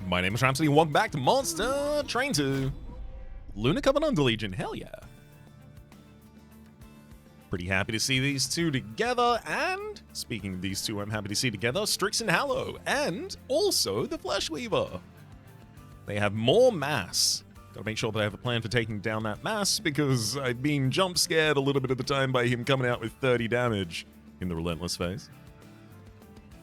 My name is Rhapsody, and welcome back to Monster Train 2. Lunar Covenant Legion, hell yeah. Pretty happy to see these two together, and speaking of these two, I'm happy to see together Stryx and Hallow, and also the Fleshweaver. They have more mass. Gotta make sure that I have a plan for taking down that mass, because I've been jump scared a little bit of the time by him coming out with 30 damage in the Relentless phase.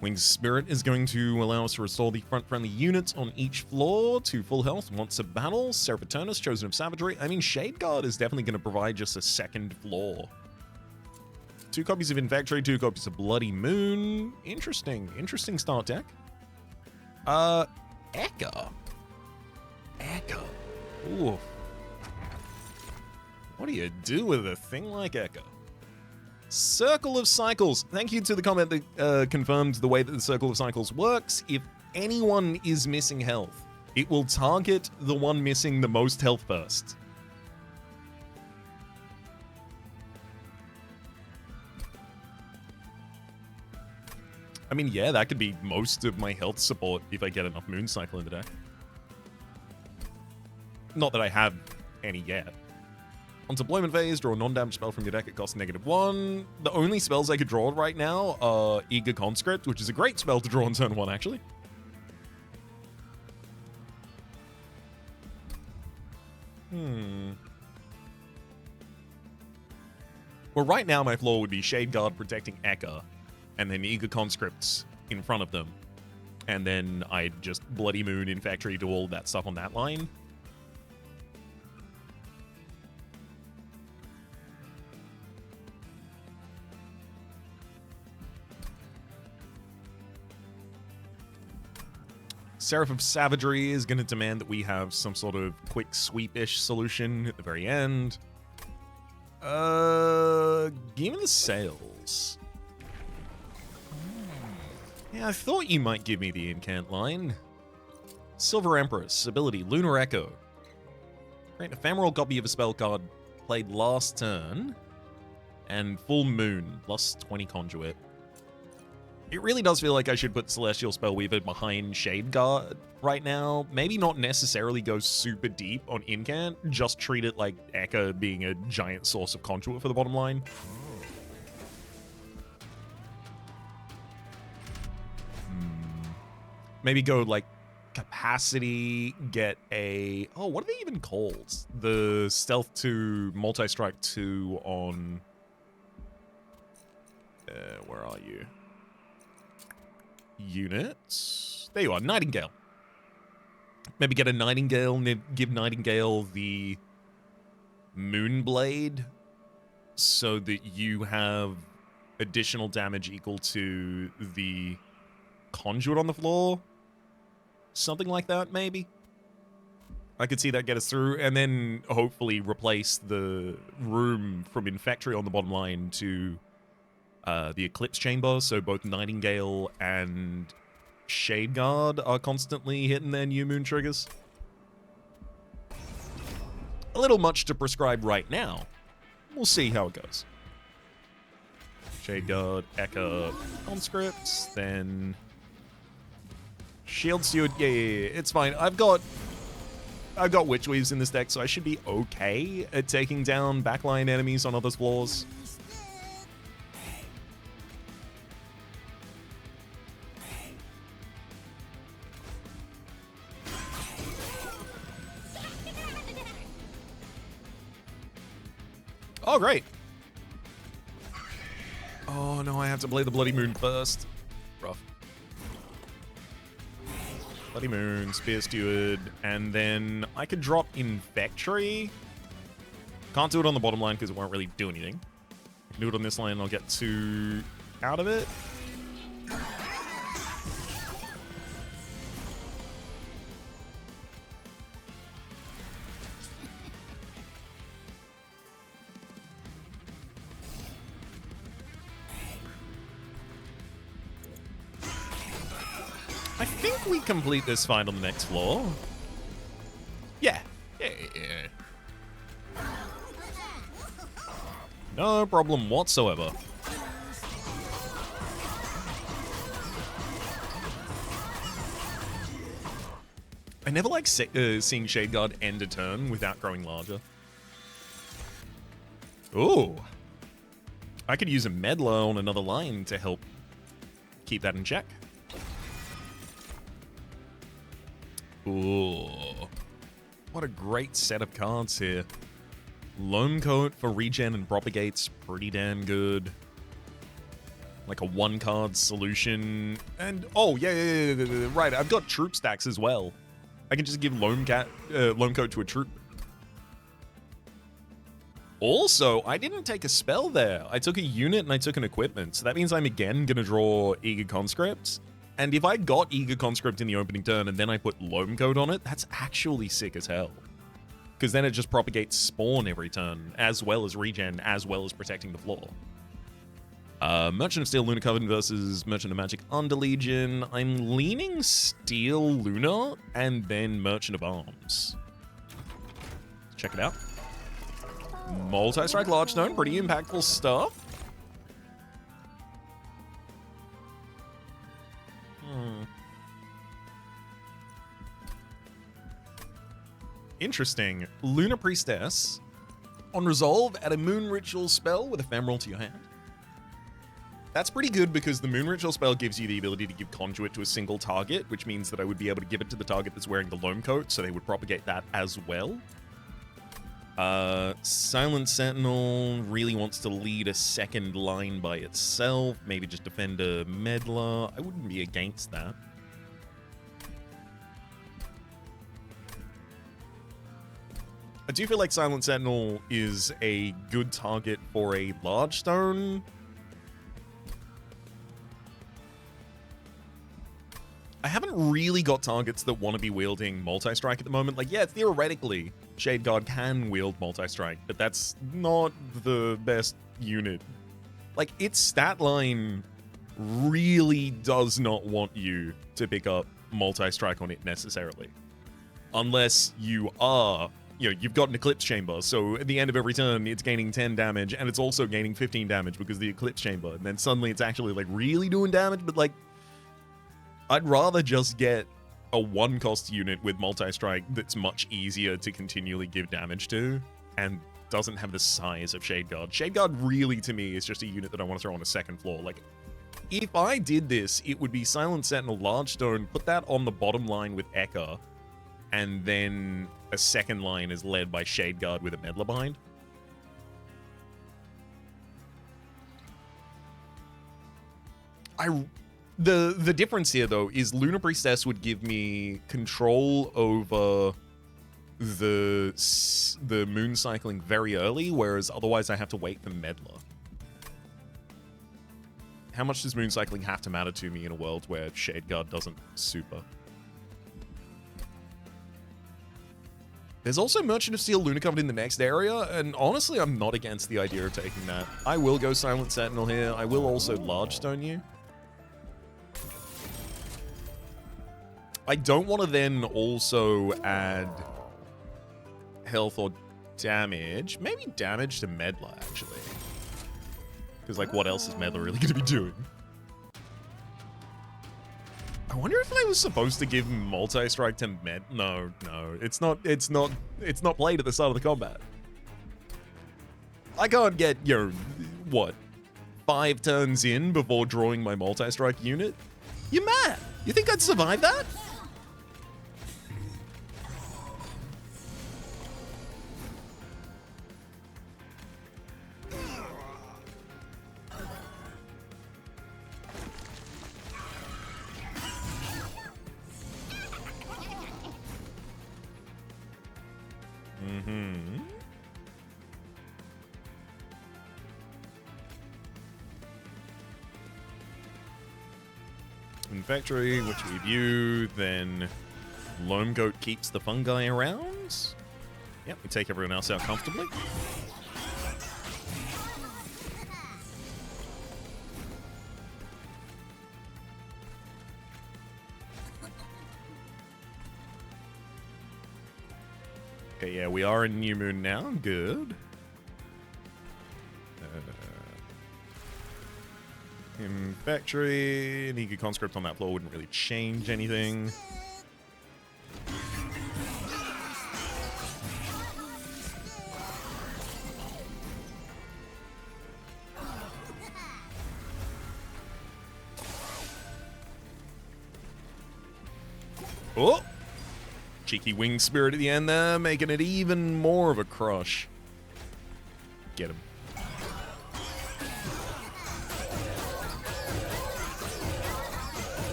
Winged Spirit is going to allow us to restore the front-friendly units on each floor to full health once a battle. Seraph Aeternus, Chosen of Savagery. I mean, Shade Guard is definitely going to provide just a second floor. 2 copies of Infectory, 2 copies of Bloody Moon. Interesting. Interesting start deck. Echo. Echo. Ooh. What do you do with a thing like Echo? Circle of Cycles. Thank you to the comment that confirmed the way that the Circle of Cycles works. If anyone is missing health, it will target the one missing the most health first. I mean, yeah, that could be most of my health support if I get enough Moon Cycle in the deck. Not that I have any yet. On deployment phase, draw a non-damage spell from your deck. It costs -1. The only spells I could draw right now are Eager Conscript, which is a great spell to draw on turn 1, actually. Well, right now my floor would be Shade Guard protecting Ekka, and then Eager Conscripts in front of them. And then I'd just Bloody Moon in Factory do all that stuff on that line. Seraph of Savagery is going to demand that we have some sort of quick sweep-ish solution at the very end. Give me the Sails. Yeah, I thought you might give me the incant line. Silver Empress, ability, Lunar Echo. Create an ephemeral copy of a spell card played last turn. And Full Moon, plus 20 Conduit. It really does feel like I should put Celestial Spellweaver behind Shade Guard right now. Maybe not necessarily go super deep on Incant, just treat it like Ekka being a giant source of conduit for the bottom line. Maybe go like Capacity, get a... Oh, what are they even called? The Stealth 2, Multi-Strike 2 on... where are you? Units. There you are, Nightingale. Maybe get a Nightingale, give Nightingale the Moonblade so that you have additional damage equal to the conduit on the floor. Something like that, maybe. I could see that get us through, and then hopefully replace the room from Infectory on the bottom line to the Eclipse Chamber, so both Nightingale and Shade Guard are constantly hitting their new moon triggers. A little much to prescribe right now. We'll see how it goes. Shade Guard, Ekka, Conscripts, then Shield Steward. Yeah, it's fine. I've got Witchweaves in this deck, so I should be okay at taking down backline enemies on others' floors. Oh, great. Oh, no, I have to play the Bloody Moon first. Rough. Bloody Moon, Spear Steward, and then I could drop Infectory. Can't do it on the bottom line because it won't really do anything. I can do it on this line and I'll get 2 out of it. I think we complete this fight on the next floor. Yeah. No problem whatsoever. I never like seeing Shade Guard end a turn without growing larger. Ooh. I could use a Meddler on another line to help keep that in check. Ooh. What a great set of cards here. Loam Coat for regen and propagate's pretty damn good. Like a one-card solution. And, oh, yeah, right, I've got troop stacks as well. I can just give Loam Coat to a troop. Also, I didn't take a spell there. I took a unit and I took an equipment. So that means I'm again going to draw Eager Conscript. And if I got Eager Conscript in the opening turn and then I put Loam Coat on it, that's actually sick as hell. Because then it just propagates Spawn every turn, as well as regen, as well as protecting the floor. Merchant of Steel Luna Coven versus Merchant of Magic Underlegion. I'm leaning Steel Luna and then Merchant of Arms. Check it out. Multi-strike Large Stone, pretty impactful stuff. Interesting. Luna Priestess. On resolve, add a Moon Ritual spell with Ephemeral to your hand. That's pretty good because the Moon Ritual spell gives you the ability to give Conduit to a single target, which means that I would be able to give it to the target that's wearing the Loam Coat, so they would propagate that as well. Silent Sentinel really wants to lead a second line by itself, maybe just defend a Meddler. I wouldn't be against that. I do feel like Silent Sentinel is a good target for a large stone. I haven't really got targets that want to be wielding multi-strike at the moment. Like, yeah, theoretically, Shade Guard can wield multi-strike, but that's not the best unit. Like, its stat line really does not want you to pick up multi-strike on it necessarily. Unless you are, you know, you've got an Eclipse Chamber, so at the end of every turn, it's gaining 10 damage, and it's also gaining 15 damage because of the Eclipse Chamber, and then suddenly it's actually, like, really doing damage, but, like, I'd rather just get a one-cost unit with multi-strike that's much easier to continually give damage to and doesn't have the size of Shade Guard. Shade Guard really, to me, is just a unit that I want to throw on a second floor. Like, if I did this, it would be Silent Sentinel, Large Stone, put that on the bottom line with Ekka, and then a second line is led by Shade Guard with a Meddler behind. The difference here, though, is Luna Priestess would give me control over the moon cycling very early, whereas otherwise I have to wait for Meddler. How much does moon cycling have to matter to me in a world where Shade Guard doesn't super? There's also Merchant of Steel Luna covered in the next area, and honestly, I'm not against the idea of taking that. I will go Silent Sentinel here. I will also Large Stone you. I don't want to then also add health or damage. Maybe damage to Meddler, actually. Because, like, what else is Meddler really going to be doing? I wonder if I was supposed to give multi-strike to No, it's not played at the start of the combat. I can't get, you know, what, 5 turns in before drawing my multi-strike unit? You're mad? You think I'd survive that? Factory, which we view, then Loam Goat keeps the fungi around. Yep, we take everyone else out comfortably. Okay, yeah, we are in New Moon now. Good. In Factory, an Eager Conscript on that floor wouldn't really change anything. Oh! Cheeky wing spirit at the end there, making it even more of a crush. Get him.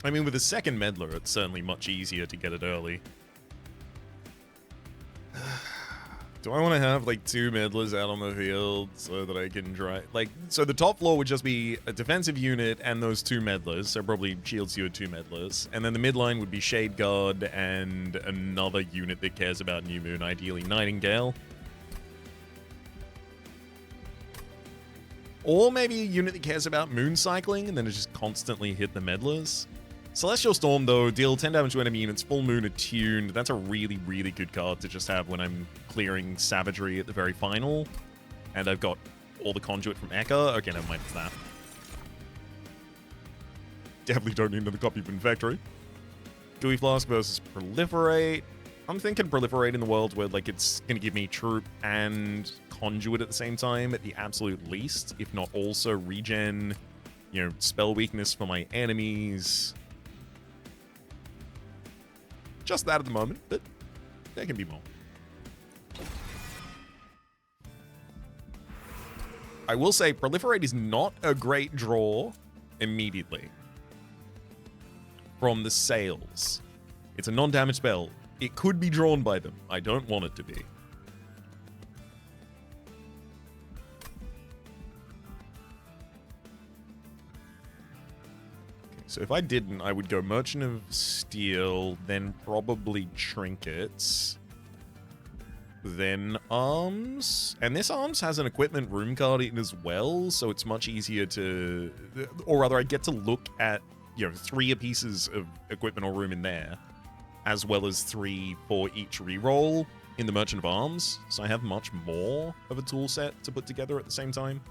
I mean, with a second meddler, it's certainly much easier to get it early. Do I want to have, like, 2 meddlers out on the field so that I can try... Like, so the top floor would just be a defensive unit and those 2 meddlers, so probably shields you with 2 meddlers. And then the midline would be Shade Guard and another unit that cares about New Moon, ideally Nightingale. Or maybe a unit that cares about moon cycling and then it just constantly hit the meddlers. Celestial Storm, though, deal 10 damage to enemy units, full moon attuned. That's a really, really good card to just have when I'm clearing Savagery at the very final. And I've got all the conduit from Ekka. Okay, never mind, it's that. Definitely don't need another copy of Infectory. Gooey Flask versus Proliferate. I'm thinking Proliferate in the world where, like, it's going to give me Troop and Conduit at the same time at the absolute least, if not also regen, you know, spell weakness for my enemies. Just that at the moment, but there can be more. I will say Proliferate is not a great draw immediately from the sails. It's a non-damage spell. It could be drawn by them. I don't want it to be. So if I didn't, I would go Merchant of Steel, then probably Trinkets, then Arms. And this Arms has an equipment room card in as well, so it's much easier to... Or rather, I get to look at, you know, 3 pieces of equipment or room in there, as well as 3 for each reroll in the Merchant of Arms. So I have much more of a tool set to put together at the same time.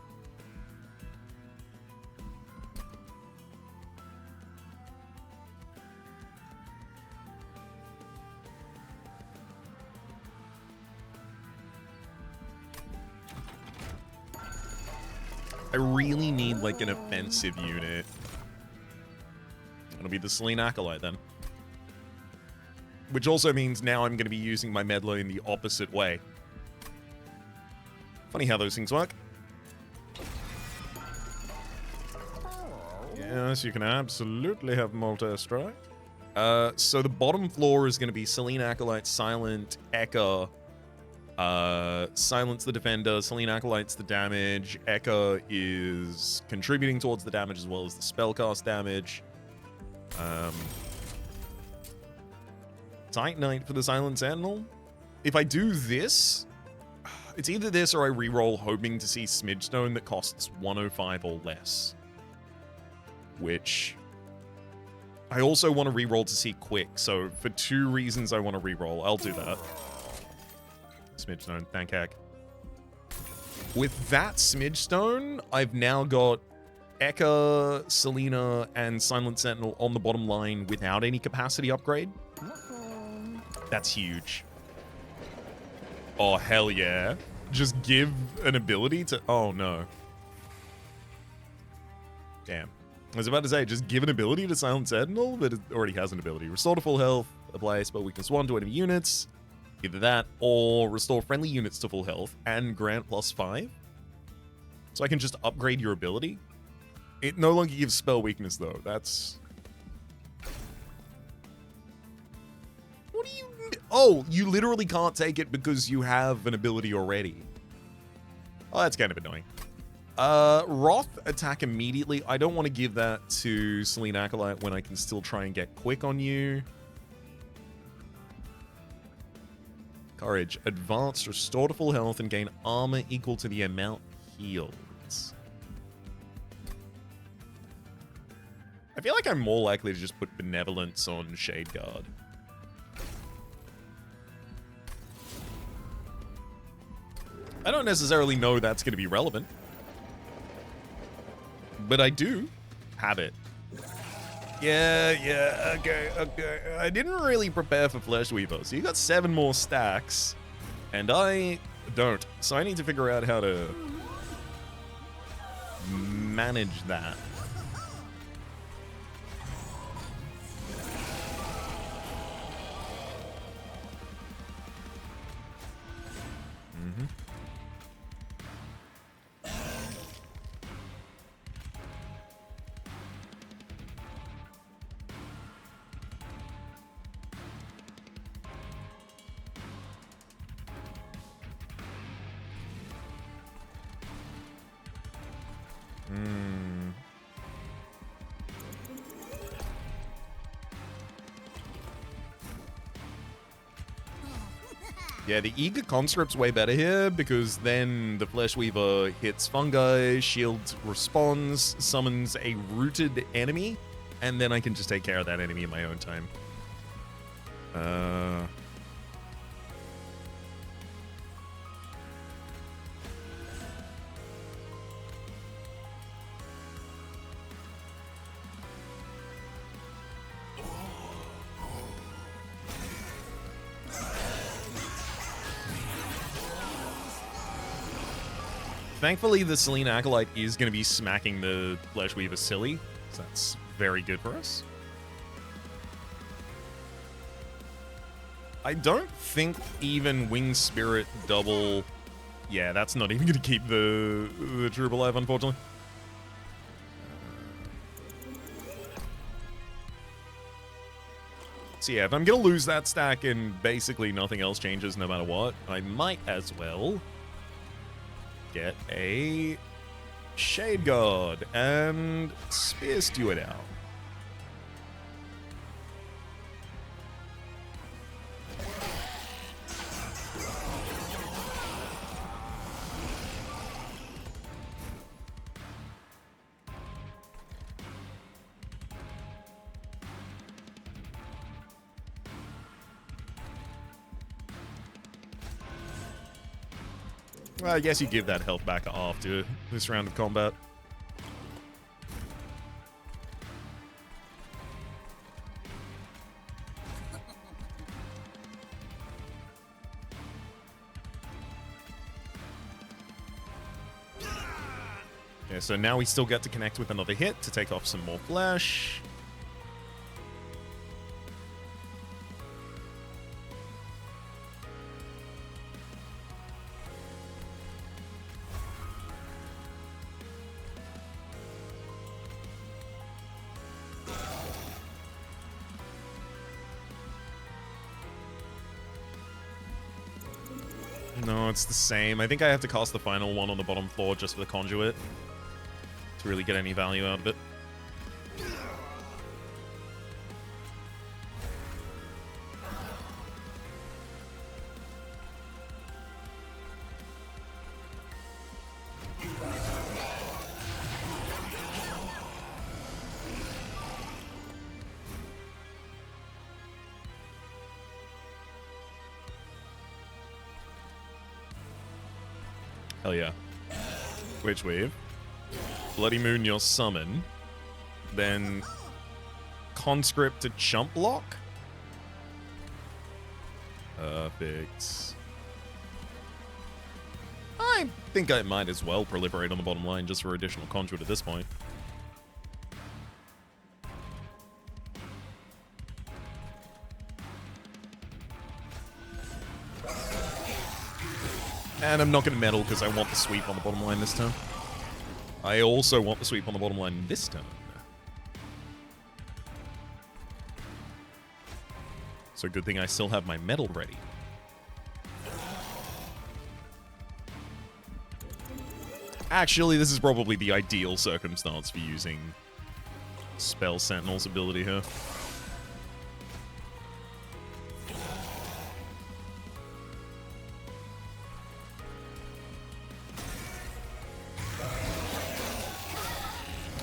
I really need, like, an offensive unit. It'll be the Selene Acolyte, then. Which also means now I'm going to be using my meddler in the opposite way. Funny how those things work. Yes, you can absolutely have Malta Strike. So the bottom floor is going to be Selene Acolyte, Silent, Ekka, Silence the Defender, Selene Acolyte's the damage, Ekka is contributing towards the damage as well as the spellcast damage. Tight Knight for the Silent Sentinel. If I do this, it's either this or I reroll hoping to see Smidgestone that costs 105 or less. Which I also want to reroll to see Quick, so for 2 reasons I want to reroll. I'll do that. Smidgestone, thank heck. With that Smidgestone, I've now got Ekka, Selena, and Silent Sentinel on the bottom line without any capacity upgrade. That's huge. Oh, hell yeah. Just give an ability to... Oh, no. Damn. I was about to say, just give an ability to Silent Sentinel, but it already has an ability. Restore to full health, apply spell weakness 1 to enemy units. Either that, or restore friendly units to full health, and grant +5. So I can just upgrade your ability. It no longer gives spell weakness, though. That's... What do you... Oh, you literally can't take it because you have an ability already. Oh, that's kind of annoying. Wrath, attack immediately. I don't want to give that to Selene Acolyte when I can still try and get Quick on you. Courage, advance, restore to full health, and gain armor equal to the amount healed. I feel like I'm more likely to just put Benevolence on Shade Guard. I don't necessarily know that's going to be relevant. But I do have it. Yeah, okay. I didn't really prepare for Fleshweaver, so you got 7 more stacks. And I don't. So I need to figure out how to manage that. Yeah, the Eager Conscript's way better here, because then the Fleshweaver hits fungi, shield responds, summons a rooted enemy, and then I can just take care of that enemy in my own time. Thankfully, the Selene Acolyte is going to be smacking the Fleshweaver silly, so that's very good for us. I don't think even Winged Spirit double... Yeah, that's not even going to keep the troop alive, unfortunately. So yeah, if I'm going to lose that stack and basically nothing else changes no matter what, I might as well get a Shade Guard and Spear Steward out. Well, I guess you give that health back after this round of combat. Yeah, so now we still get to connect with another hit to take off some more flesh. No, it's the same. I think I have to cast the final one on the bottom floor just for the conduit to really get any value out of it. Hell yeah. Witch Wave. Bloody Moon your summon. Then Conscript to Chump Block. Perfect. I think I might as well proliferate on the bottom line just for additional conduit at this point. And I'm not going to meddle because I want the sweep on the bottom line this turn. I also want the sweep on the bottom line this turn. So good thing I still have my metal ready. Actually, this is probably the ideal circumstance for using Spell Sentinel's ability here.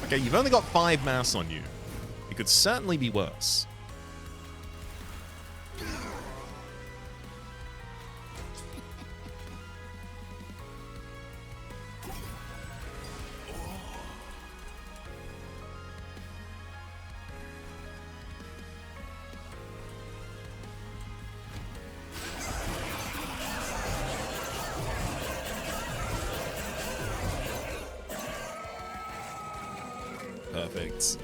Okay, you've only got 5 mass on you. It could certainly be worse. Perfect.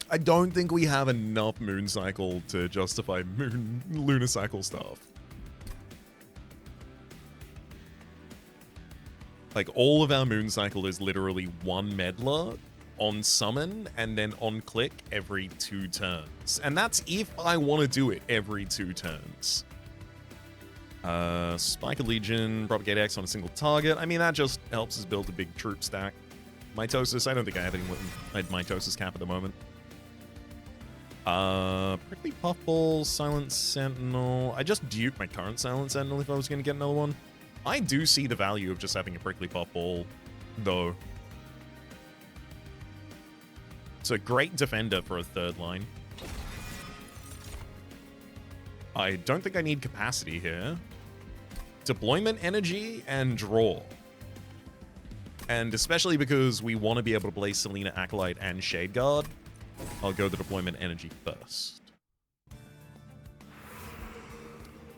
I don't think we have enough moon cycle to justify lunar cycle stuff. Like, all of our moon cycle is literally one meddler on summon and then on click every 2 turns. And that's if I want to do it every 2 turns. Spike a Legion, Propagate X on a single target. I mean, that just helps us build a big troop stack. Mitosis, I don't think I have any Mitosis cap at the moment. Prickly Puffball, Silent Sentinel. I just duped my current Silent Sentinel if I was going to get another one. I do see the value of just having a Prickly Puffball, though. It's a great defender for a 3rd line. I don't think I need capacity here. Deployment, energy, and draw. And especially because we want to be able to play Selena Acolyte and Shade Guard, I'll go the deployment energy first.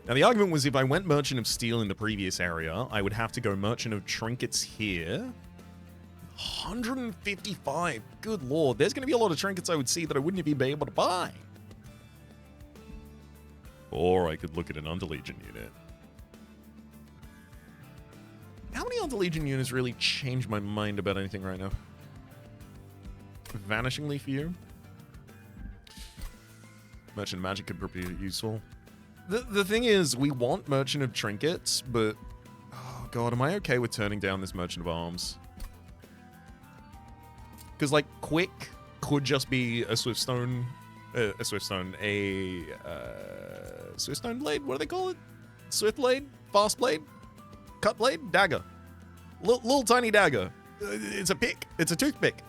Now, the argument was if I went Merchant of Steel in the previous area, I would have to go Merchant of Trinkets here. 155. Good lord. There's going to be a lot of trinkets I would see that I wouldn't even be able to buy. Or I could look at an Underlegion unit. How many Underlegion units really change my mind about anything right now? Vanishingly few. Merchant Magic could be useful. The thing is, we want Merchant of Trinkets, but... Oh god, am I okay with turning down this Merchant of Arms? Because, like, Quick could just be a Swiftstone... Swiftstone Blade? What do they call it? Swift Blade? Fast Blade? Cut Blade? Dagger. Little tiny dagger. It's a pick. It's a toothpick.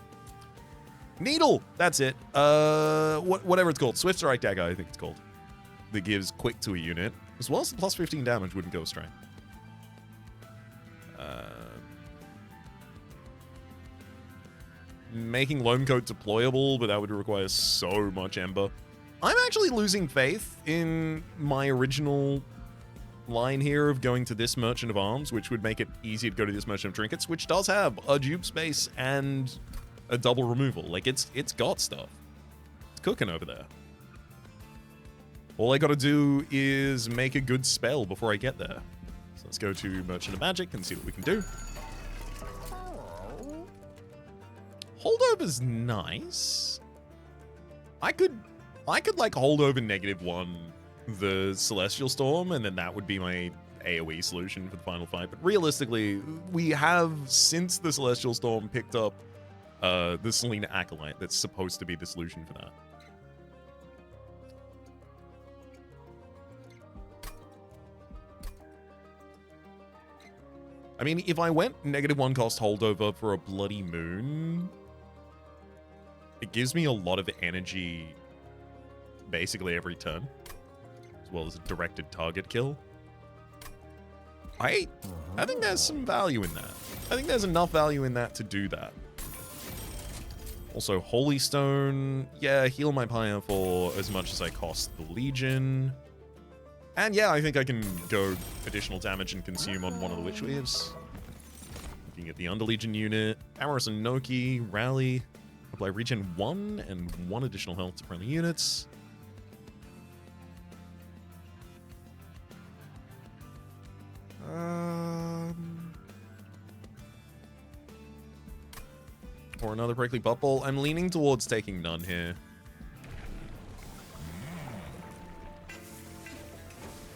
Needle! That's it. Whatever it's called. Swift Strike Dagger, I think it's called. That gives quick to a unit, as well as the plus 15 damage wouldn't go astray. Making Loam Coat deployable, but that would require so much Ember. I'm actually losing faith in my original line here of going to this Merchant of Arms, which would make it easier to go to this Merchant of Trinkets, which does have a dupe space and a double removal. Like, it's got stuff. It's cooking over there. All I gotta do is make a good spell before I get there. So let's go to Merchant of Magic and see what we can do. Holdover's nice. I could like hold over -1 the Celestial Storm, and then that would be my AoE solution for the final fight. But realistically, we have, since the Celestial Storm, picked up the Selena Acolyte that's supposed to be the solution for that. I mean, if I went -1 cost holdover for a Bloody Moon, it gives me a lot of energy basically every turn, as well as a directed target kill. I think there's some value in that. I think there's enough value in that to do that. Also, Holy Stone. Yeah, heal my Pyre for as much as I cost the Legion. And yeah, I think I can go additional damage and consume on one of the Witch Weaves. Looking at the Underlegion unit. Amorous and Noki, Rally. Apply regen 1 and 1 additional health to friendly units. Or another Prickly Puffball. I'm leaning towards taking none here.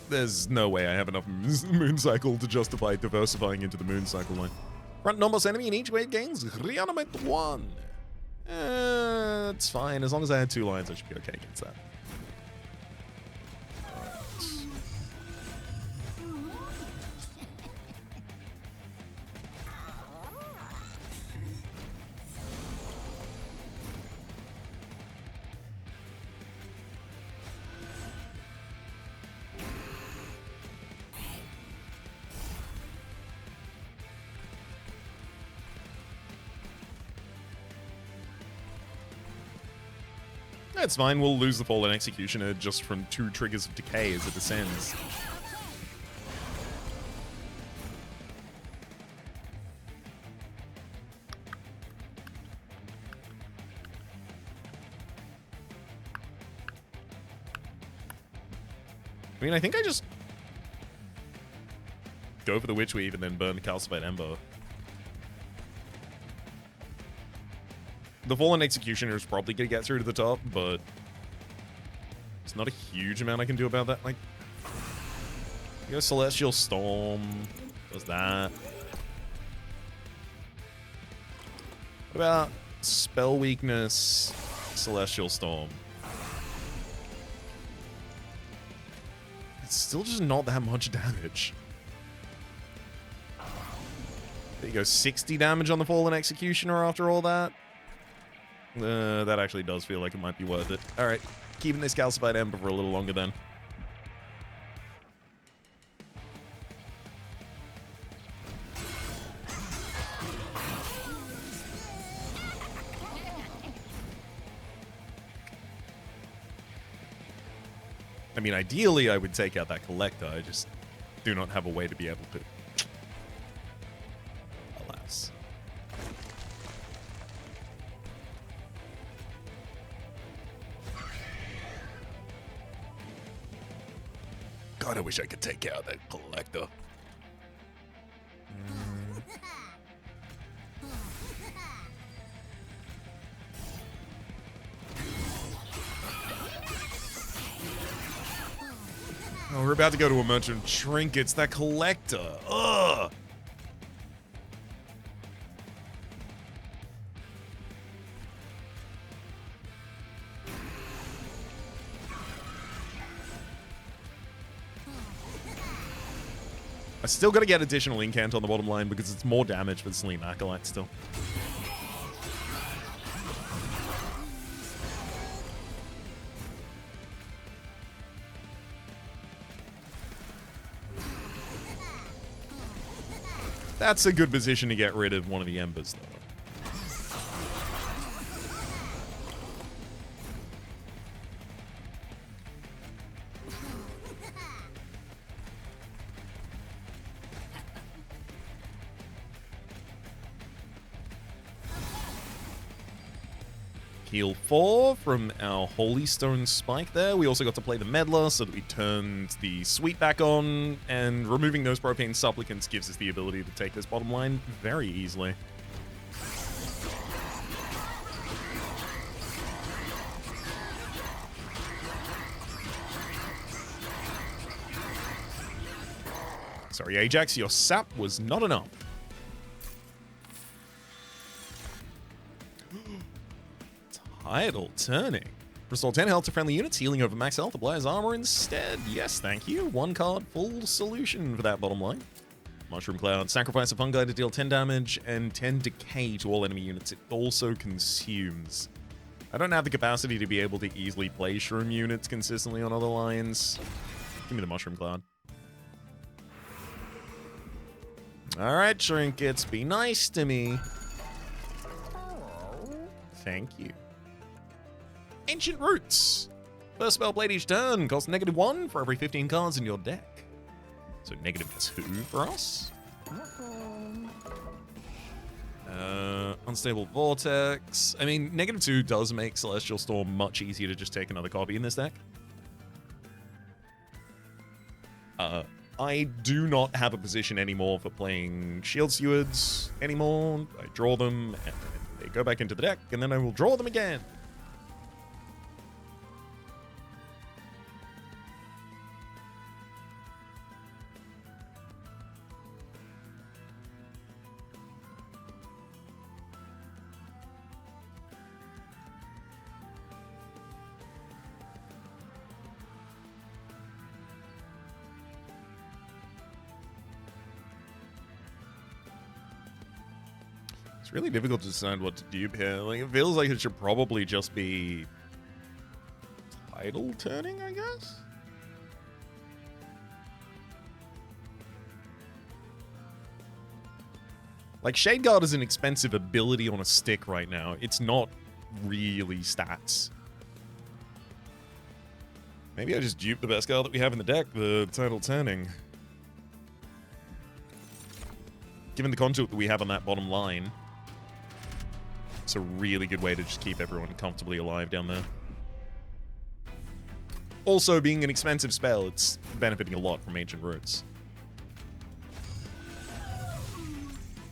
There's no way I have enough moon cycle to justify diversifying into the moon cycle line. Front enormous enemy in each wave gains reanimate 1. It's fine. As long as I had 2 lines, I should be okay against that. That's fine, we'll lose the Fallen Executioner just from 2 triggers of decay as it descends. mean, I think I just go for the Witchweave and then burn the Calcified Ember. The Fallen Executioner is probably going to get through to the top, but there's not a huge amount I can do about that. Like, go Celestial Storm. Does that. What about Spell Weakness, Celestial Storm? It's still just not that much damage. There you go, 60 damage on the Fallen Executioner after all that. That actually does feel like it might be worth it. Alright, keeping this Calcified Ember for a little longer then. I mean, ideally I would take out that Collector, I just do not have a way to be able to. Alas. God, I wish I could take out that Collector. Oh, we're about to go to a Merchant Trinkets. That Collector. Ugh. I still got to get additional Incant on the bottom line because it's more damage for the Sleep Acolyte still. That's a good position to get rid of one of the Embers, though. Heal 4 from our Holy Stone Spike there. We also got to play the Meddler so that we turned the Sweep back on, and removing those Propane Supplicants gives us the ability to take this bottom line very easily. Sorry, Ajax, your sap was not enough. Tidal Turning. Restore 10 health to friendly units, healing over max health, applies armor instead. Yes, thank you. One card, full solution for that bottom line. Mushroom Cloud. Sacrifice a fungi to deal 10 damage and 10 decay to all enemy units. It also consumes. I don't have the capacity to be able to easily play Shroom units consistently on other lines. Give me the Mushroom Cloud. Alright, Trinkets, be nice to me. Thank you. Ancient Roots. First spell blade each turn costs -1 for every 15 cards in your deck. So -2 for us. Unstable Vortex. I mean, -2 does make Celestial Storm much easier to just take another copy in this deck. I do not have a position anymore for playing Shield Stewards anymore. I draw them, and they go back into the deck, and then I will draw them again. It's really difficult to decide what to dupe here. Like, it feels like it should probably just be Tidal Turning, I guess? Like, Shade Guard is an expensive ability on a stick right now. It's not really stats. Maybe I just dupe the best card that we have in the deck, the Tidal Turning. Given the contour that we have on that bottom line, it's a really good way to just keep everyone comfortably alive down there. Also, being an expensive spell, it's benefiting a lot from Ancient Roots.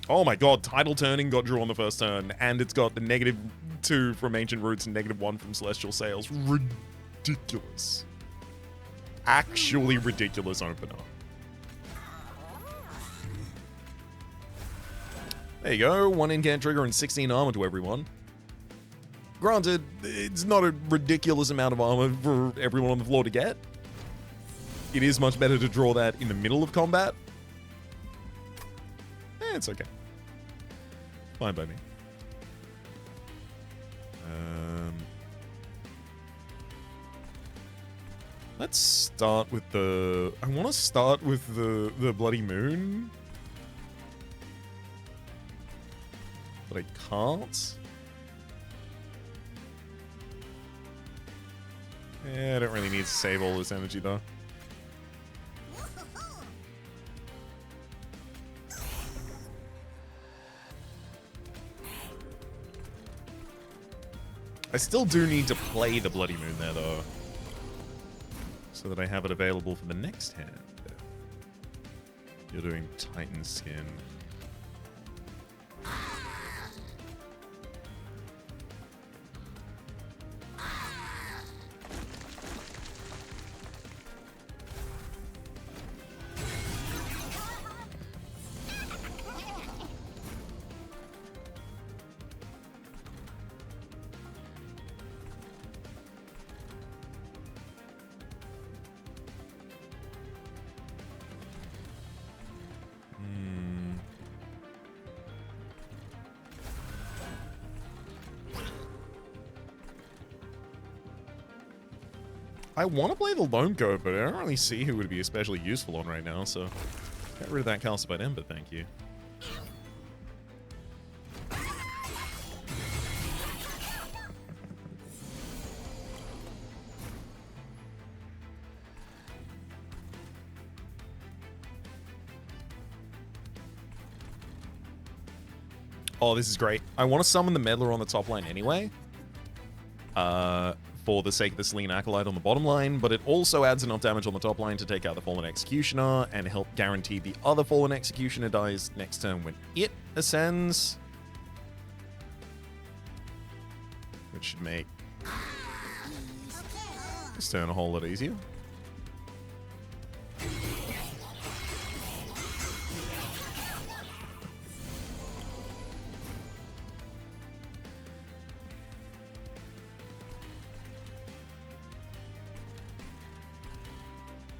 Oh my god, Tidal Turning got drawn the first turn, and it's got the -2 from Ancient Roots and -1 from Celestial Sails. Ridiculous. Actually ridiculous opener. There you go, 1 incant trigger and 16 armor to everyone. Granted, it's not a ridiculous amount of armor for everyone on the floor to get. It is much better to draw that in the middle of combat. It's okay. Fine by me. Let's start with the... I want to start with the Bloody Moon. But I can't. Yeah, I don't really need to save all this energy, though. I still do need to play the Bloody Moon there, though. So that I have it available for the next hand. You're doing Titan Skin. I want to play the Lone Goat, but I don't really see who would be especially useful on right now, so get rid of that Calcified Ember, thank you. Oh, this is great. I want to summon the Meddler on the top line anyway. For the sake of the Selene Acolyte on the bottom line, but it also adds enough damage on the top line to take out the Fallen Executioner and help guarantee the other Fallen Executioner dies next turn when it ascends. Which should make this turn a whole lot easier.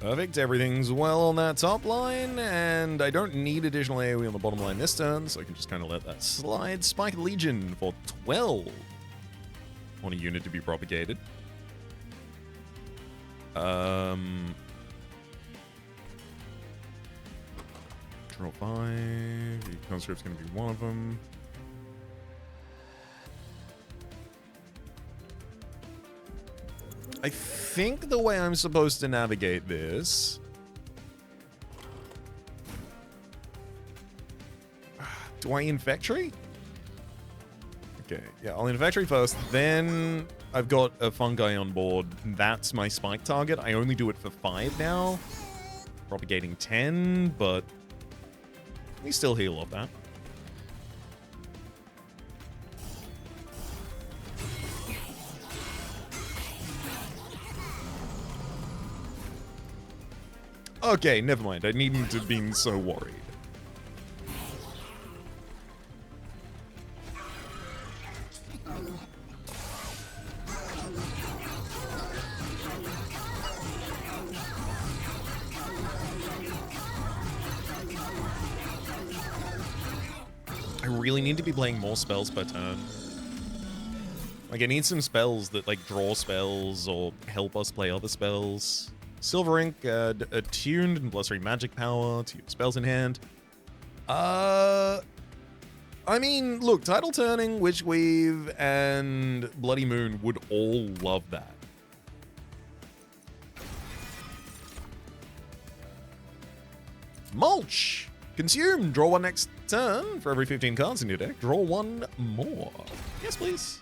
Perfect, everything's well on that top line, and I don't need additional AoE on the bottom line this turn, so I can just kind of let that slide. Spike Legion for 12 on a unit to be propagated. Draw 5. Conscript's going to be one of them. I think the way I'm supposed to navigate this... Do I Infectory? Okay, yeah, I'll Infectory first, then I've got a Fungi on board. That's my spike target. I only do it for 5 now. Propagating 10, but we still heal off that. Okay, never mind. I needn't have been so worried. I really need to be playing more spells per turn. Like, I need some spells that, like, draw spells or help us play other spells. Silver Ink, attuned and +3 magic power to your spells in hand. I mean, look, Tidal Turning, Witch Weave, and Bloody Moon would all love that. Mulch! Consume! Draw 1 next turn. For every 15 cards in your deck, draw 1 more. Yes, please.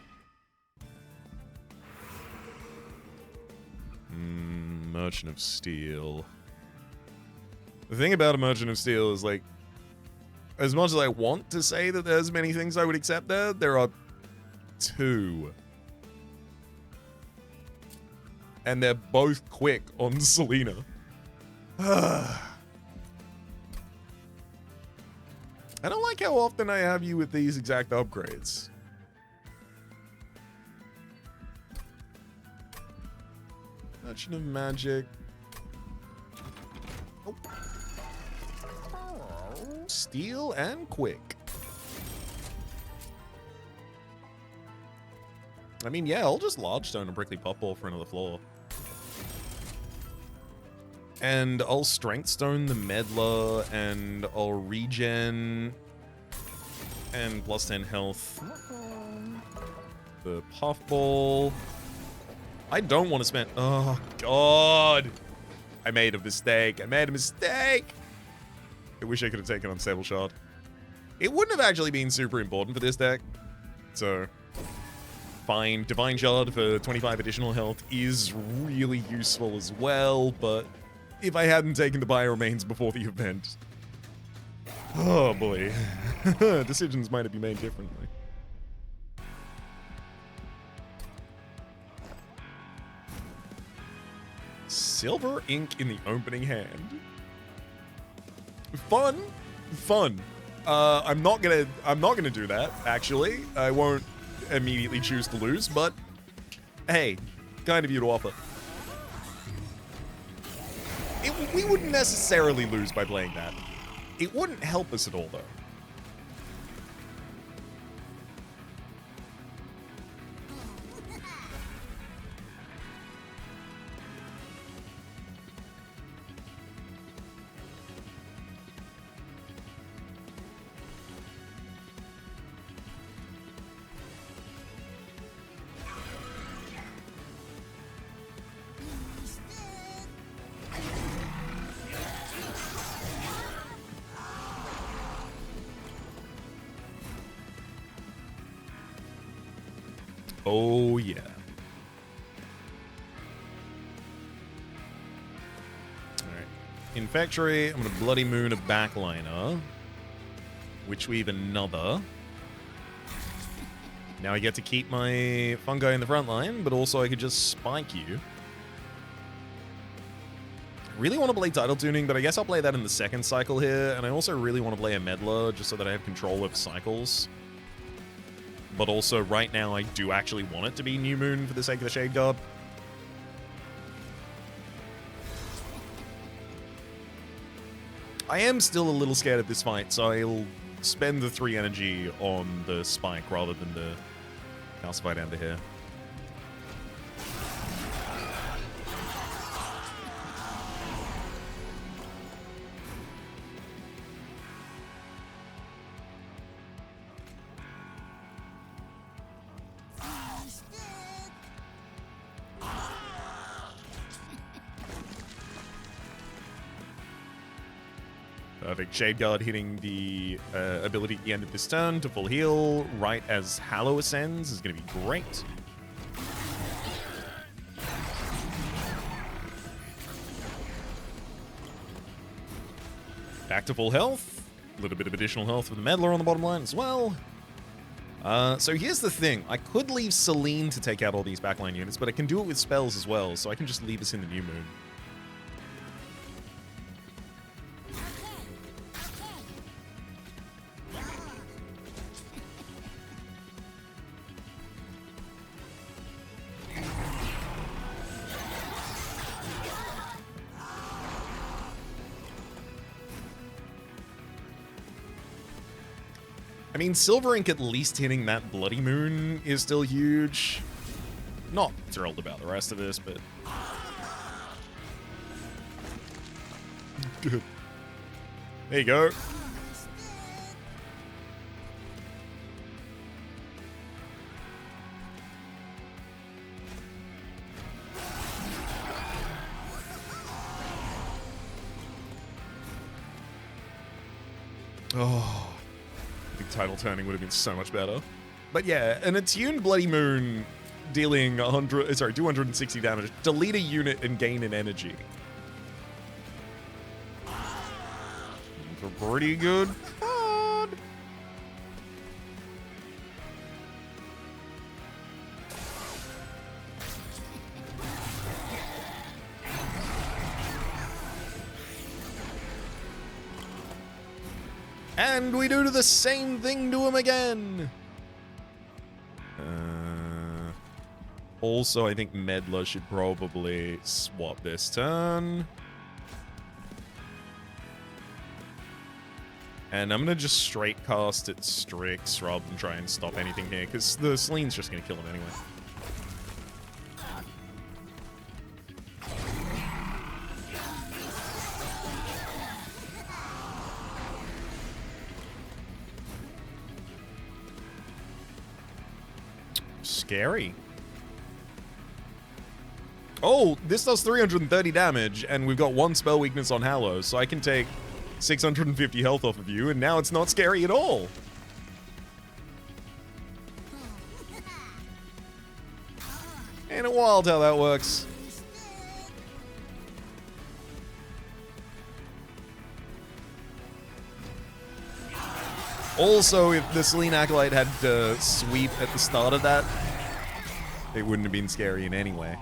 Merchant of Steel. The thing about a Merchant of Steel is, like, as much as I want to say that there's many things I would accept there are two. And they're both quick on Selena. I don't like how often I have you with these exact upgrades. Merchant of Magic. Oh. Steel and quick. I mean, yeah, I'll just Large Stone and Prickly Puffball for another floor. And I'll Strength Stone the Meddler, and I'll regen and plus 10 health the Puffball. I don't want to spend... Oh, God. I made a mistake. I wish I could have taken Unstable Shard. It wouldn't have actually been super important for this deck. So, fine. Divine Shard for 25 additional health is really useful as well, but if I hadn't taken the Bio Remains before the event... Oh, boy. Decisions might have been made differently. Silver ink in the opening hand. Fun. I'm not gonna do that, actually. I won't immediately choose to lose, but hey, kind of you to offer. We wouldn't necessarily lose by playing that. It wouldn't help us at all, though. Oh, yeah. Alright. Infectory, I'm going to Bloody Moon a backliner. Witchweave another. Now I get to keep my fungi in the front line, but also I could just spike you. I really want to play Tidal Tuning, but I guess I'll play that in the second cycle here, and I also really want to play a Meddler, just so that I have control of cycles. But also, right now, I do actually want it to be New Moon for the sake of the Shade Guard. I am still a little scared of this fight, so I'll spend the 3 energy on the Spike rather than the Calcify down to here. Perfect. Shade Guard hitting the ability at the end of this turn to full heal right as Hallow ascends is going to be great. Back to full health. A little bit of additional health for the Meddler on the bottom line as well. So here's the thing. I could leave Selene to take out all these backline units, but I can do it with spells as well, so I can just leave us in the New Moon. I mean, Silver Ink at least hitting that Bloody Moon is still huge. Not thrilled about the rest of this, but... Good. There you go. Oh... Tidal turning would have been so much better. But yeah, an attuned Bloody Moon dealing 260 damage. Delete a unit and gain an energy. It's a pretty good card. And we do the same thing to him again. Also, I think Meddler should probably swap this turn. And I'm going to just straight cast at Stryx rather than try and stop anything here, because the Selene's just going to kill him anyway. Scary. Oh, this does 330 damage, and we've got 1 spell weakness on Hallow, so I can take 650 health off of you, and now it's not scary at all. Ain't it wild how that works? Also, if the Selene Acolyte had sweep at the start of that, it wouldn't have been scary in any way.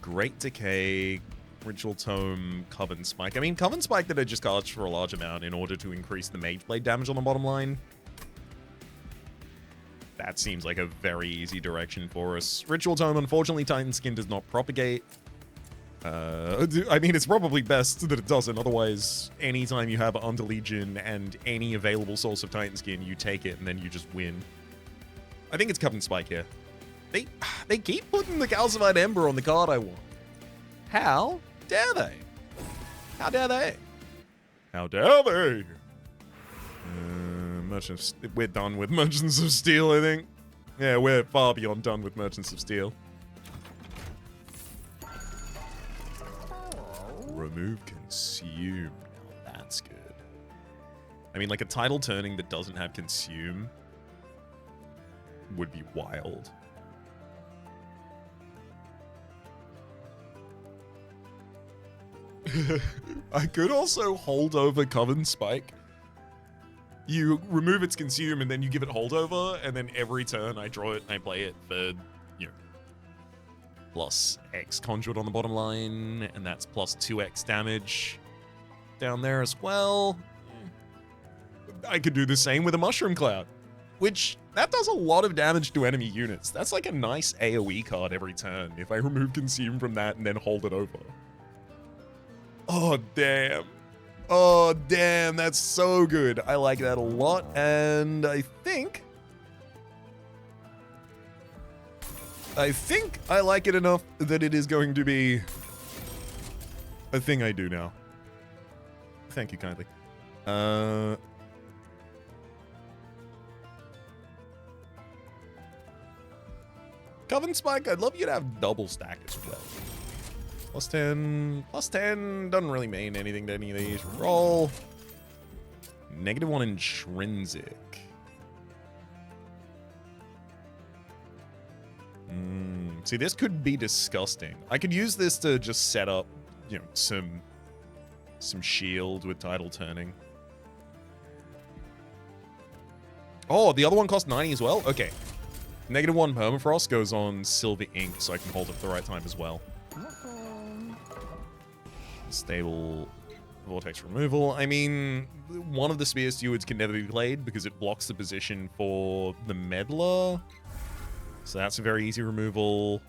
Great Decay, Ritual Tome, Coven Spike. I mean, Coven Spike that I just cast for a large amount in order to increase the Mage Blade damage on the bottom line. That seems like a very easy direction for us. Ritual Tome, unfortunately, Titan Skin does not propagate. I mean, it's probably best that it doesn't. Otherwise, anytime you have Under Legion and any available source of Titan Skin, you take it and then you just win. I think it's Coven Spike here. They keep putting the Calcified Ember on the card I want. How dare they? How dare they? How dare they? We're done with Merchants of Steel, I think. Yeah, we're far beyond done with Merchants of Steel. Remove Consume. Now that's good. I mean, like a title turning that doesn't have Consume would be wild. I could also hold over Coven Spike. You remove its Consume and then you give it holdover, and then every turn I draw it and I play it for, you know, plus X Conduit on the bottom line, and that's plus 2x damage down there as well. I could do the same with a Mushroom Cloud, which that does a lot of damage to enemy units. That's like a nice AoE card every turn if I remove Consume from that and then hold it over. Oh, damn. Oh, damn. That's so good. I like that a lot. And I think I like it enough that it is going to be a thing I do now. Thank you kindly. Coven Spike, I'd love you to have double stack as well. Plus 10 doesn't really mean anything to any of these. Roll. -1 intrinsic. See, this could be disgusting. I could use this to just set up, you know, some shield with title turning. Oh, the other one cost 90 as well? Okay. -1 Permafrost goes on Silver Ink, so I can hold it at the right time as well. Stable Vortex removal. I mean, one of the Spear Stewards can never be played because it blocks the position for the Meddler. So that's a very easy removal.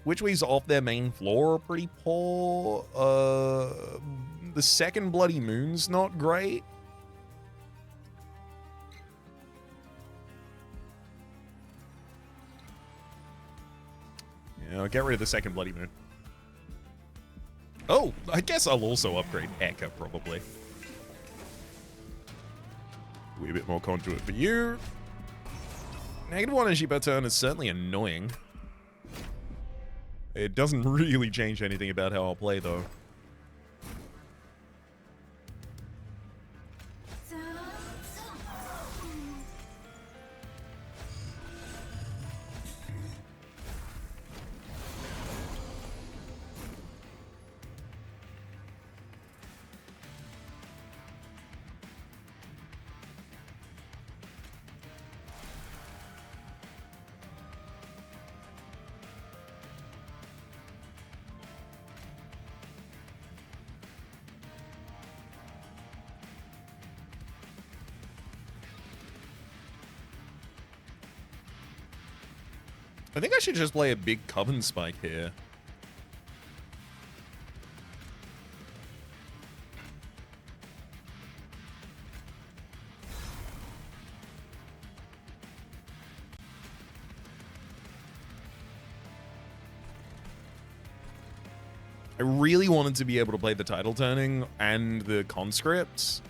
Witch Weaves off their main floor are pretty poor. The second Bloody Moon's not great. Yeah, I'll get rid of the second Bloody Moon. Oh, I guess I'll also upgrade Echo, probably. Wee bit more conduit for you. -1 energy per turn is certainly annoying. It doesn't really change anything about how I'll play, though. I think I should just play a big Coven Spike here. I really wanted to be able to play the title turning and the conscripts.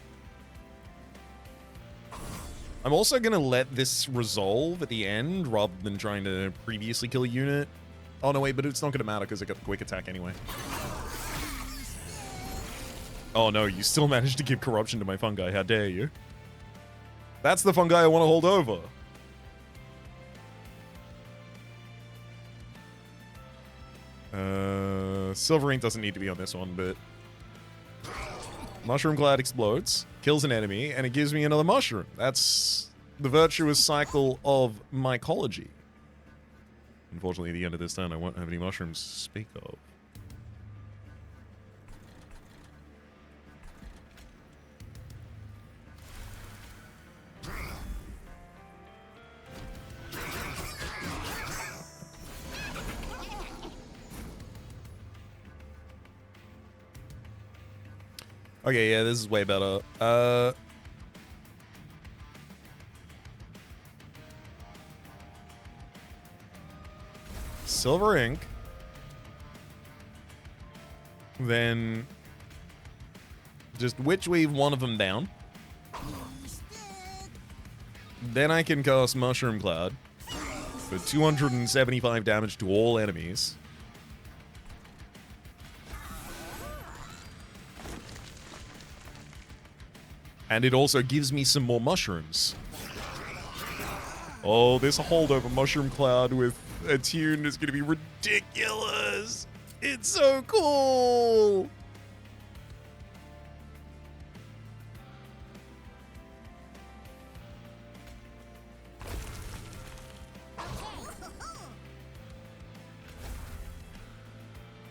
I'm also going to let this resolve at the end rather than trying to previously kill a unit. Oh, no, wait, but it's not going to matter because I got the quick attack anyway. Oh, no, you still managed to give corruption to my fungi. How dare you? That's the fungi I want to hold over. Silver Ink doesn't need to be on this one, but Mushroom Cloud explodes, kills an enemy, and it gives me another mushroom. That's the virtuous cycle of mycology. Unfortunately, at the end of this turn, I won't have any mushrooms to speak of. Okay, yeah, this is way better. Silver Ink. Then just Witch Weave one of them down. Then I can cast Mushroom Cloud for 275 damage to all enemies. And it also gives me some more mushrooms. Oh, this holdover Mushroom Cloud with Attune is going to be ridiculous. It's so cool.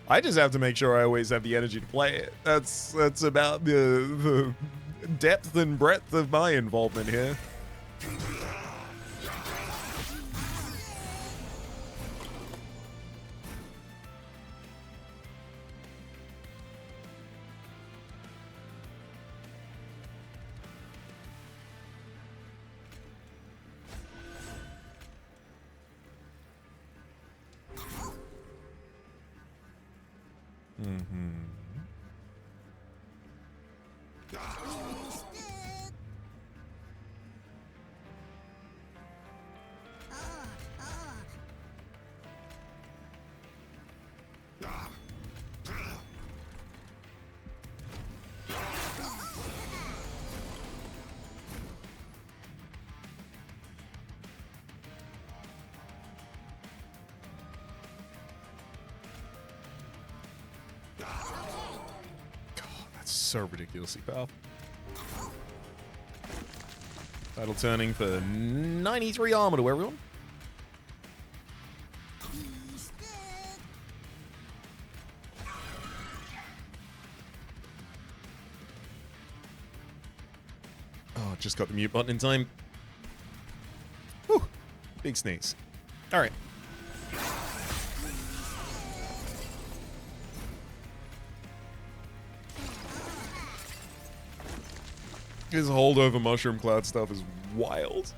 I just have to make sure I always have the energy to play it. That's about the depth and breadth of my involvement here. So ridiculously powerful. Title turning for 93 armor to everyone. Oh, just got the mute button in time. Whew. Big sneeze. All right. This holdover Mushroom Cloud stuff is wild.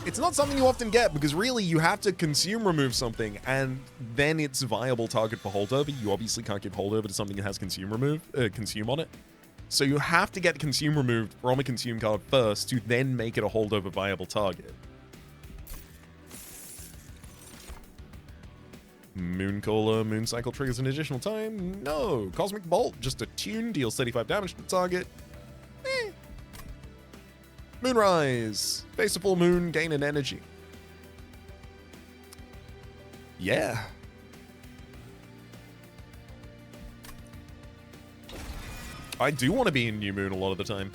It's not something you often get because really you have to consume remove something and then it's a viable target for holdover. You obviously can't give holdover to something that has consume on it. So you have to get consume removed from a consume card first to then make it a holdover viable target. Mooncaller, Moon Cycle triggers an additional time? No. Cosmic Bolt, just attune, deals 35 damage to the target. Moonrise, face a full moon, gain an energy. Yeah. I do want to be in New Moon a lot of the time.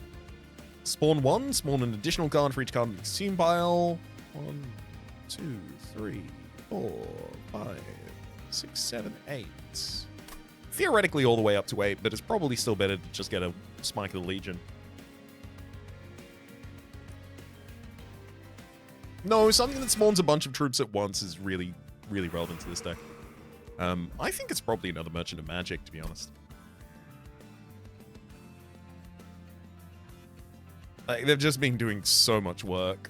Spawn one, spawn an additional card for each card in the consume pile. 1, 2, 3, 4, 5. 6, 7, 8. Theoretically all the way up to 8, but it's probably still better to just get a Smite of the Legion. No, something that spawns a bunch of troops at once is really, really relevant to this deck. I think it's probably another Merchant of Magic, to be honest. Like, they've just been doing so much work.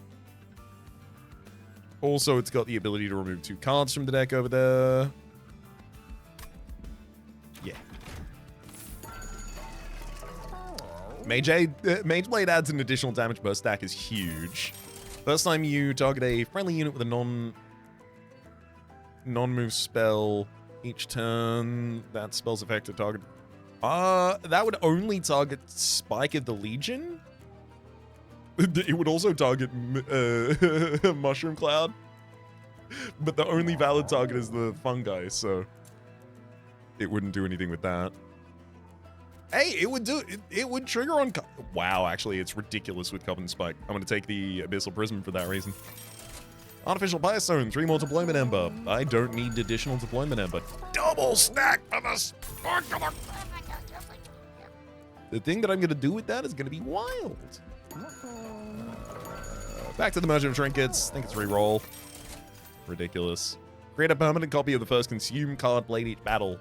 Also, it's got the ability to remove 2 cards from the deck over there. Yeah. Mage Blade adds an additional damage burst stack is huge. First time you target a friendly unit with a non-move spell each turn, that spell's effective target. That would only target Spike of the Legion? It would also target Mushroom Cloud. But the only valid target is the fungi, so it wouldn't do anything with that. Hey, it would trigger on... Wow, actually, it's ridiculous with Covenant Spike. I'm going to take the Abyssal Prism for that reason. Artificial Firestone, 3 more Deployment Ember. I don't need additional Deployment Ember. Double stack for this! The thing that I'm going to do with that is going to be wild. Back to the Merchant of Trinkets. I think it's reroll. Ridiculous. Create a permanent copy of the first consume card played each battle.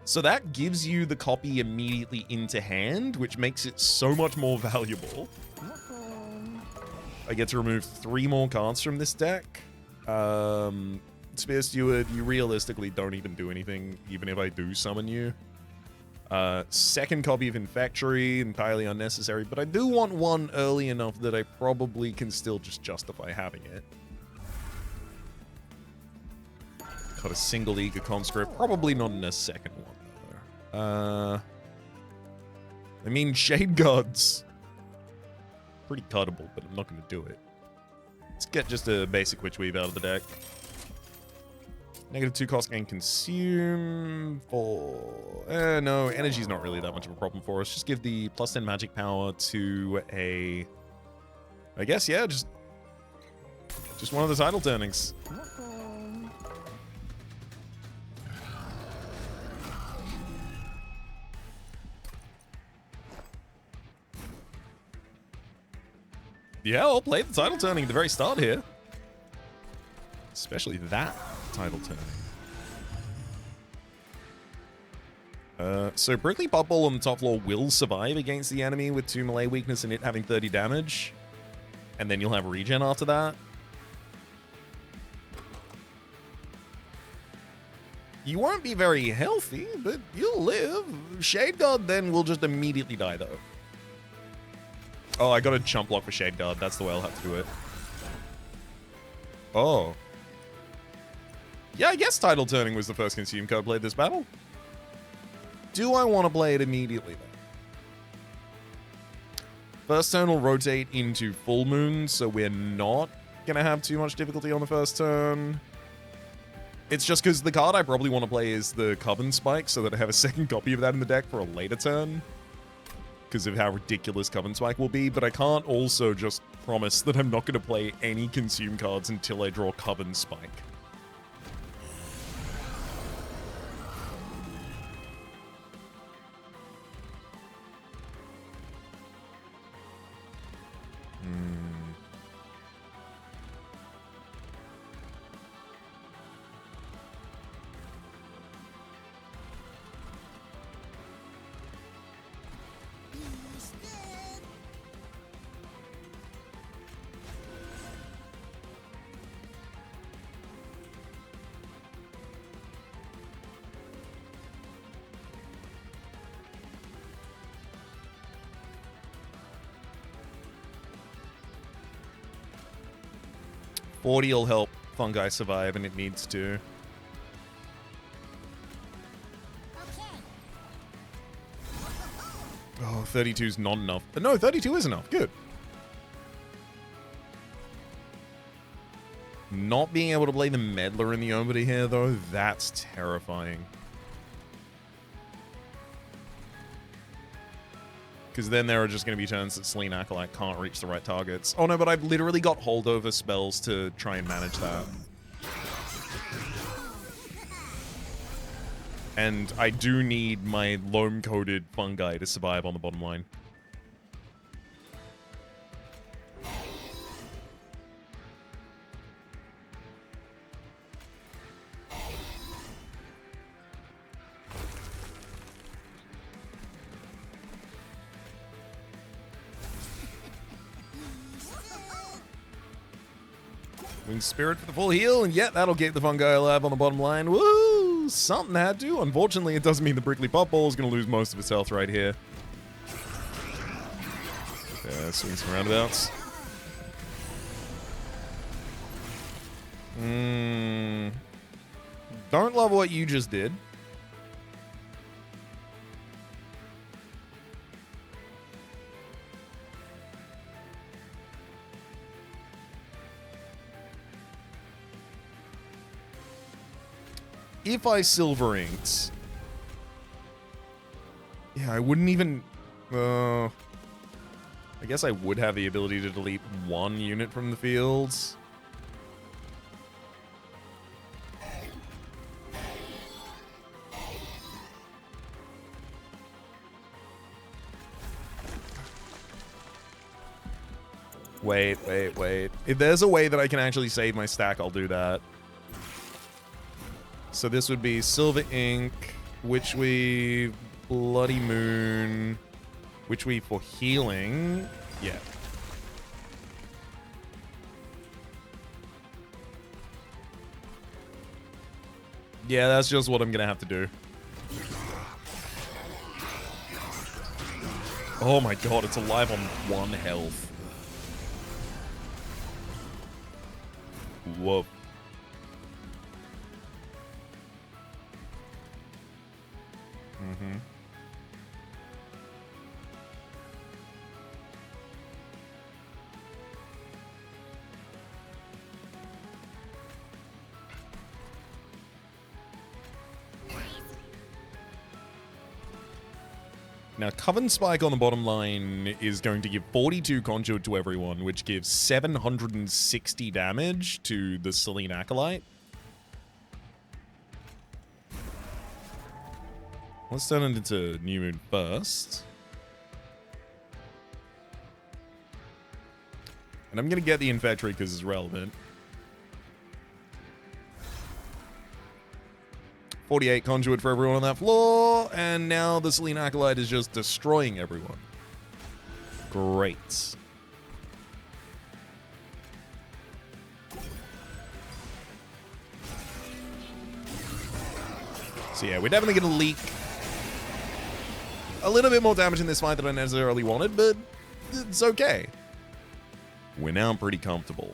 So that gives you the copy immediately into hand, which makes it so much more valuable. I get to remove 3 more cards from this deck. Spear Steward, you realistically don't even do anything, even if I do summon you. Second copy of Infectory, entirely unnecessary, but I do want one early enough that I probably can still just justify having it. Got a single Eager Conscript, probably not in a second one, though. I mean, Shade Gods. Pretty cuttable, but I'm not going to do it. Let's get just a basic Witchweave out of the deck. -2 cost and consume for... no, energy's not really that much of a problem for us. Just give the +10 magic power to a... I guess, yeah, just one of the title turnings. Yeah, I'll play the title turning at the very start here. Especially that title turning. So Prickly Bubble on the top floor will survive against the enemy with 2 melee weakness and it having 30 damage. And then you'll have regen after that. You won't be very healthy, but you'll live. Shade God then will just immediately die, though. Oh, I got a chump block for Shade Guard. That's the way I'll have to do it. Oh. Yeah, I guess title turning was the first consume card played this battle. Do I want to play it immediately, though? First turn will rotate into Full Moon, so we're not going to have too much difficulty on the first turn. It's just because the card I probably want to play is the Coven Spike, so that I have a second copy of that in the deck for a later turn. Because of how ridiculous Coven Spike will be, but I can't also just promise that I'm not going to play any consume cards until I draw Coven Spike. Forty will help fungi survive, and it needs to. Oh, 32's not enough. But no, 32 is enough. Good. Not being able to play the Meddler in the Ombre here, though, that's terrifying. Because then there are just going to be turns that Slean Acolyte can't reach the right targets. Oh no, but I've literally got holdover spells to try and manage that. And I do need my loam-coated fungi to survive on the bottom line. Wing Spirit for the full heal, and yeah, that'll keep the fungi alive on the bottom line. Woo! Something had to. Unfortunately, it doesn't mean the Prickly Puffball is going to lose most of its health right here. Yeah, swing some roundabouts. Don't love what you just did. If I Silver Inked... Yeah, I wouldn't even... I guess I would have the ability to delete one unit from the fields. Wait. If there's a way that I can actually save my stack, I'll do that. So this would be Silver Ink, Witchweave, Bloody Moon, Witchweave for healing. Yeah. Yeah, that's just what I'm gonna have to do. Oh my god, it's alive on 1 health. Whoa. Now, Coven Spike on the bottom line is going to give 42 Conjured to everyone, which gives 760 damage to the Selene Acolyte. Let's turn it into New Moon first. And I'm going to get the Infectory because it's relevant. 48 Conduit for everyone on that floor, and now the Selene Acolyte is just destroying everyone. Great. So yeah, we're definitely going to leak a little bit more damage in this fight than I necessarily wanted, but it's okay. We're now pretty comfortable.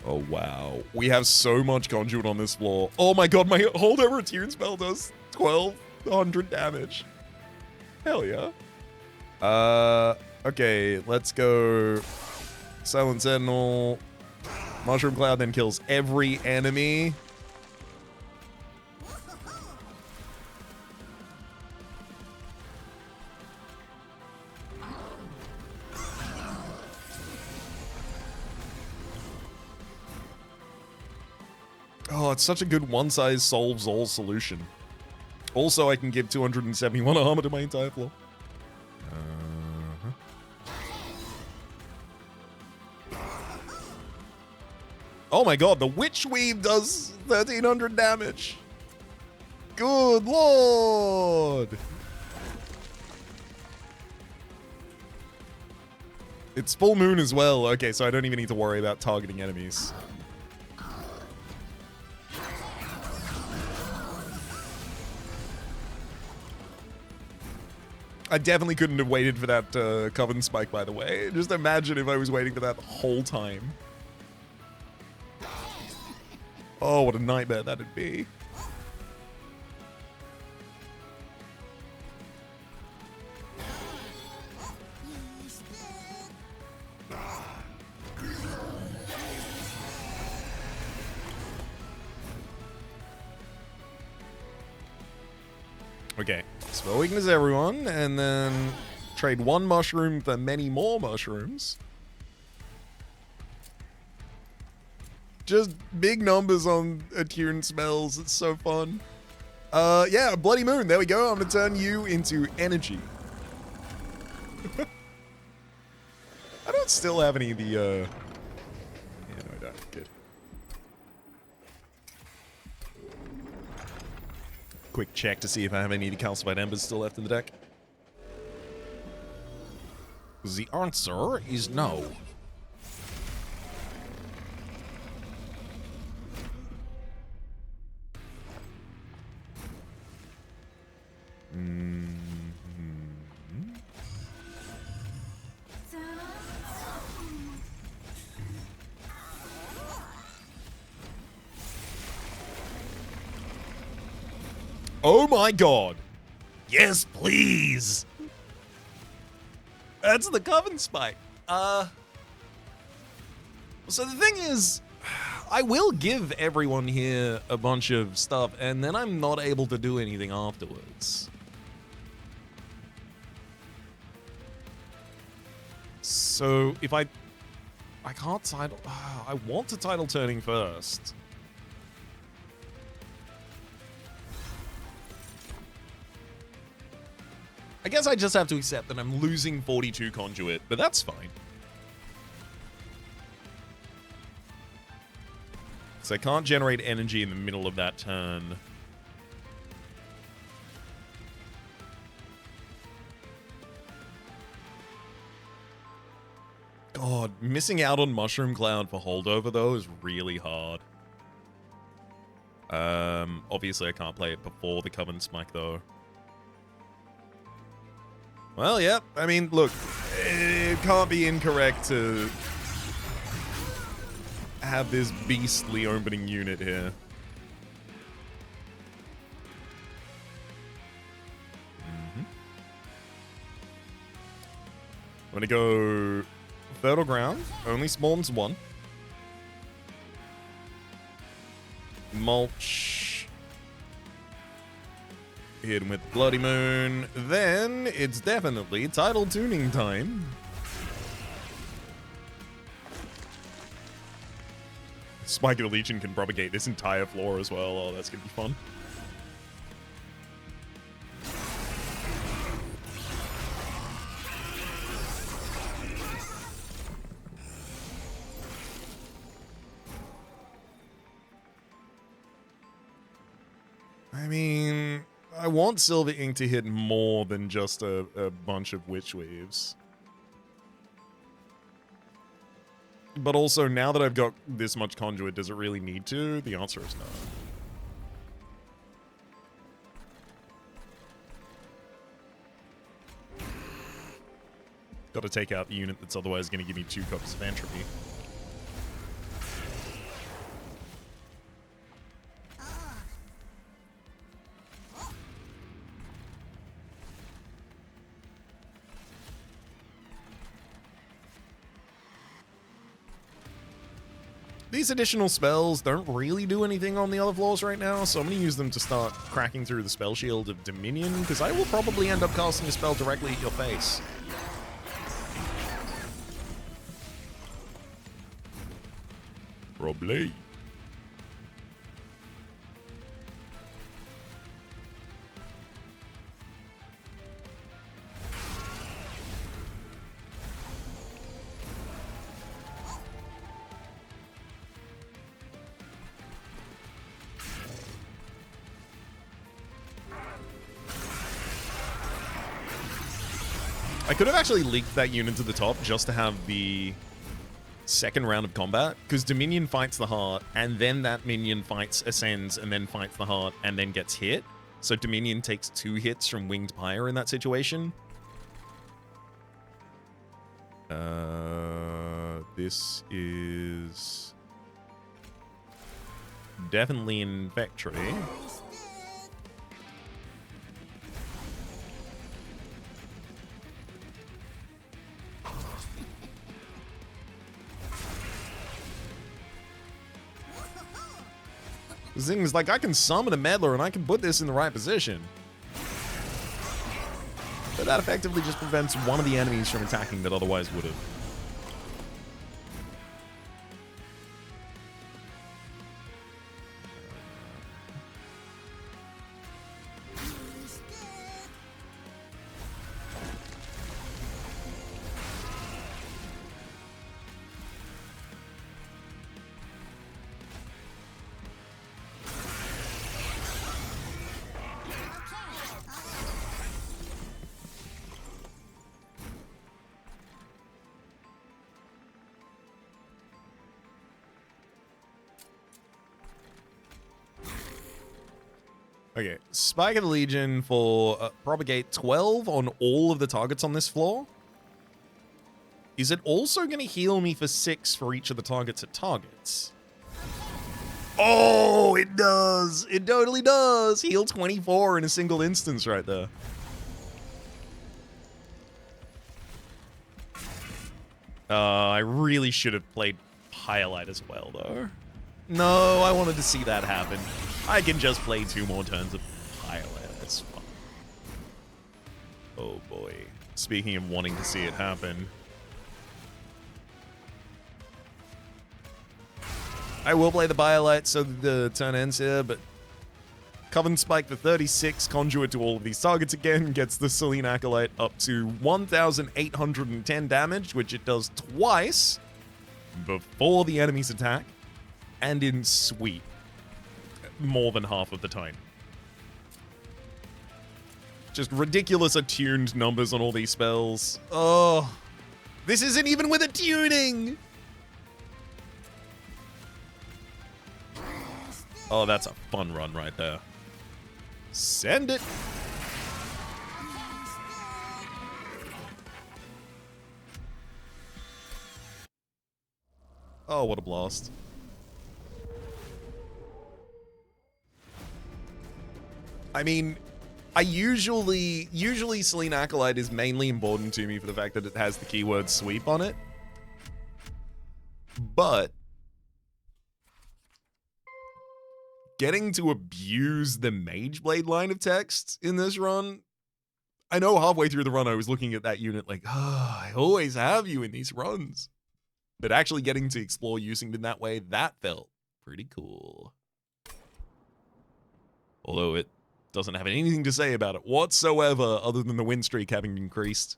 Oh, wow. We have so much Conduit on this floor. Oh my god, my Holdover Attune spell does 1200 damage. Hell yeah. Okay, let's go Silent Sentinel. Mushroom Cloud then kills every enemy. Oh, it's such a good one-size-solves-all solution. Also, I can give 271 armor to my entire floor. Oh my god, the Witchweave does 1300 damage. Good lord. It's full moon as well. Okay, so I don't even need to worry about targeting enemies. I definitely couldn't have waited for that Coven Spike, by the way. Just imagine if I was waiting for that the whole time. Oh, what a nightmare that'd be. Okay, spell weakness everyone, and then trade 1 mushroom for many more mushrooms. Just big numbers on Attune spells, it's so fun. Yeah, Bloody Moon, there we go. I'm gonna turn you into energy. I don't still have any of the, yeah, no, I don't. Good. Quick check to see if I have any of the Calcified Embers still left in the deck. The answer is no. Mm-hmm. Oh my god! Yes, please! That's the Coven Spike. So the thing is, I will give everyone here a bunch of stuff, and then I'm not able to do anything afterwards. So if I can't title, I want to title turning first. I guess I just have to accept that I'm losing 42 conduit, but that's fine. So I can't generate energy in the middle of that turn. God, missing out on Mushroom Cloud for holdover, though, is really hard. Obviously I can't play it before the Coven Smite, though. Well, yeah, I mean, look, it can't be incorrect to have this beastly opening unit here. I'm gonna go Fertile Ground, only spawns one. Mulch. Hit him with Bloody Moon. Then it's definitely title tuning time. Spike of the Legion can propagate this entire floor as well. Oh, that's gonna be fun. I mean, I want Silver Ink to hit more than just a bunch of Witch Waves. But also, now that I've got this much conduit, does it really need to? The answer is no. Got to take out the unit that's otherwise going to give me 2 copies of entropy. These additional spells don't really do anything on the other floors right now, so I'm going to use them to start cracking through the spell shield of Dominion, because I will probably end up casting a spell directly at your face. Probably. I could have actually leaked that unit to the top just to have the second round of combat, because Dominion fights the heart, and then that minion fights Ascends, and then fights the heart, and then gets hit. So Dominion takes 2 hits from Winged Pyre in that situation. This is definitely in Vectory. The thing is, like, I can summon a Meddler and I can put this in the right position. But that effectively just prevents one of the enemies from attacking that otherwise would have. Okay, Spike of the Legion for propagate 12 on all of the targets on this floor. Is it also going to heal me for 6 for each of the targets it targets? Oh, it does. It totally does. Heal 24 in a single instance right there. I really should have played Highlight as well, though. No, I wanted to see that happen. I can just play 2 more turns of Highlight. That's fun. Oh, boy. Speaking of wanting to see it happen. I will play the Biolite so the turn ends here, but Coven Spike for 36, Conduit to all of these targets again, gets the Selene Acolyte up to 1,810 damage, which it does twice before the enemy's attack, and in sweep more than half of the time. Just ridiculous attuned numbers on all these spells. Oh, this isn't even with attuning! Oh, that's a fun run right there. Send it. Oh, what a blast. I mean, I usually Selene Acolyte is mainly important to me for the fact that it has the keyword sweep on it. But getting to abuse the Mageblade line of text in this run, I know halfway through the run I was looking at that unit like, I always have you in these runs. But actually getting to explore using it in that way, that felt pretty cool. Although it doesn't have anything to say about it whatsoever other than the win streak having increased.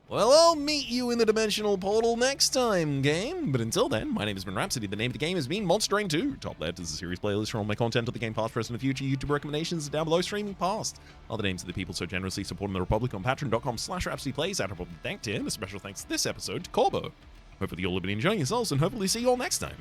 Well, I'll meet you in the Dimensional Portal next time, game. But until then, my name has been Rhapsody. The name of the game has been Monster Train 2. Top left is a series playlist for all my content of the game past, present, and future. YouTube recommendations down below, streaming past. All the names of the people so generously supporting the Republic on patreon.com/RhapsodyPlays. Out of thank to him. A special thanks this episode to Corbo. Hopefully you'll have been enjoying yourselves, and hopefully see you all next time.